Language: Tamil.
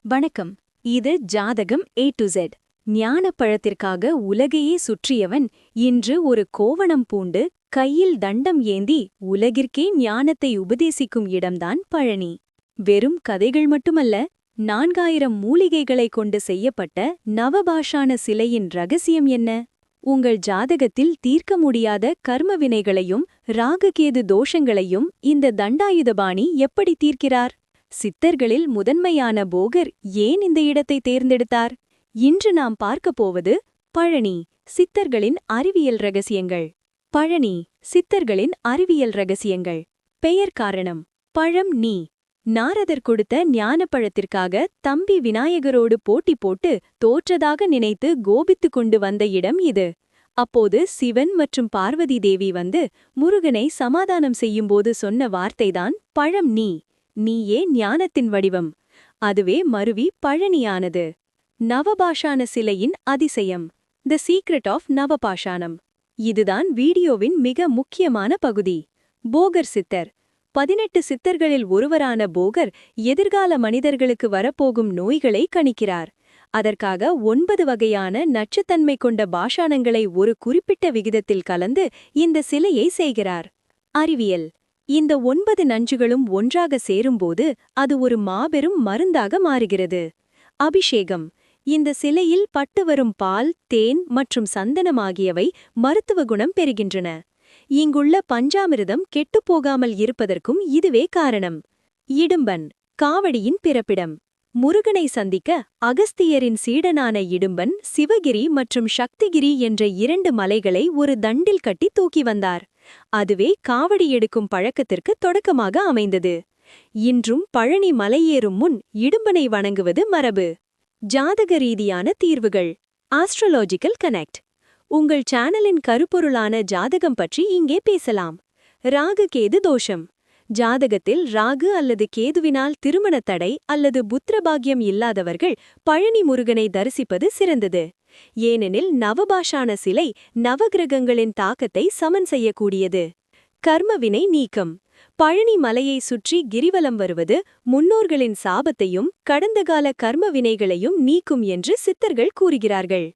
வணக்கம். இது ஜாதகம் A to Z. ஞானப்பழத்திற்காக உலகையே சுற்றியவன் இன்று ஒரு கோவணம் பூண்டு கையில் தண்டம் ஏந்தி உலகிற்கே ஞானத்தை உபதேசிக்கும் இடம்தான் பழனி. வெறும் கதைகள் மட்டுமல்ல, 4000 மூலிகைகளைக் கொண்டு செய்யப்பட்ட நவபாஷான சிலையின் ரகசியம் என்ன? உங்கள் ஜாதகத்தில் தீர்க்க முடியாத கர்ம வினைகளையும் ராககேது தோஷங்களையும் இந்த தண்டாயுதபாணி எப்படி தீர்க்கிறார்? சித்தர்களில் முதன்மையான போகர் ஏன் இந்த இடத்தை தேர்ந்தெடுத்தார்? இன்று நாம் பார்க்கப் போவது பழனி சித்தர்களின் அறிவியல் ரகசியங்கள். பழனி சித்தர்களின் அறிவியல் ரகசியங்கள். பெயர் காரணம்: பழம் நீ. நாரதர் கொடுத்த ஞானப்பழத்திற்காக தம்பி விநாயகரோடு போட்டி போட்டு தோற்றதாக நினைத்து கோபித்துக் கொண்டு வந்த இடம் இது. அப்போது சிவன் மற்றும் பார்வதி தேவி வந்து முருகனை சமாதானம் செய்யும்போது சொன்ன வார்த்தைதான் பழம் நீ. நீயே ஞானத்தின் வடிவம். அதுவே மருவி பழனியானது. நவபாஷான சிலையின் அதிசயம். The secret of Navapashanam. இதுதான் வீடியோவின் மிக முக்கியமான பகுதி. போகர் சித்தர். 18 சித்தர்களில் ஒருவரான போகர் எதிர்கால மனிதர்களுக்கு வரப்போகும் நோய்களை கணிக்கிறார். அதற்காக 9 வகையான நச்சுத்தன்மை கொண்ட பாஷாணங்களை ஒரு குறிப்பிட்ட விகிதத்தில் கலந்து இந்த சிலையை செய்கிறார். அறிவியல். இந்த 9 நஞ்சுகளும் ஒன்றாக சேரும்போது அது ஒரு மாபெரும் மருந்தாக மாறுகிறது. அபிஷேகம். இந்த சிலையில் பட்டு வரும் பால், தேன் மற்றும் சந்தனம் ஆகியவை மருத்துவ குணம் பெறுகின்றன. இங்குள்ள பஞ்சாமிர்தம் கெட்டுப்போகாமல் இருப்பதற்கும் இதுவே காரணம். இடும்பன். காவடியின் பிறப்பிடம். முருகனை சந்திக்க அகஸ்தியரின் சீடனான இடும்பன் சிவகிரி மற்றும் சக்திகிரி என்ற 2 மலைகளை ஒரு தண்டில் கட்டி தூக்கி வந்தார். அதுவே காவடி எடுக்கும் பழக்கத்திற்கு தொடக்கமாக அமைந்தது. இன்றும் பழனி மலையேறும் முன் இடும்பனை வணங்குவது மரபு. ஜாதக ரீதியான தீர்வுகள். ஆஸ்ட்ரோலாஜிக்கல் கனெக்ட். உங்கள் சேனலின் கருப்பொருளான ஜாதகம் பற்றி இங்கே பேசலாம். ராகு கேது தோஷம். ஜாதகத்தில் ராகு அல்லது கேதுவினால் திருமண தடை அல்லது புத்திரபாகியம் இல்லாதவர்கள் பழனி முருகனை தரிசிப்பது சிறந்தது. ஏனெனில் நவபாஷான சிலை நவகிரகங்களின் தாக்கத்தை சமன் செய்யக்கூடியது. கர்மவினை நீக்கம். பழனி மலையை சுற்றி கிரிவலம் வருவது முன்னோர்களின் சாபத்தையும் கடந்தகால கர்ம வினைகளையும் நீக்கும் என்று சித்தர்கள் கூறுகிறார்கள்.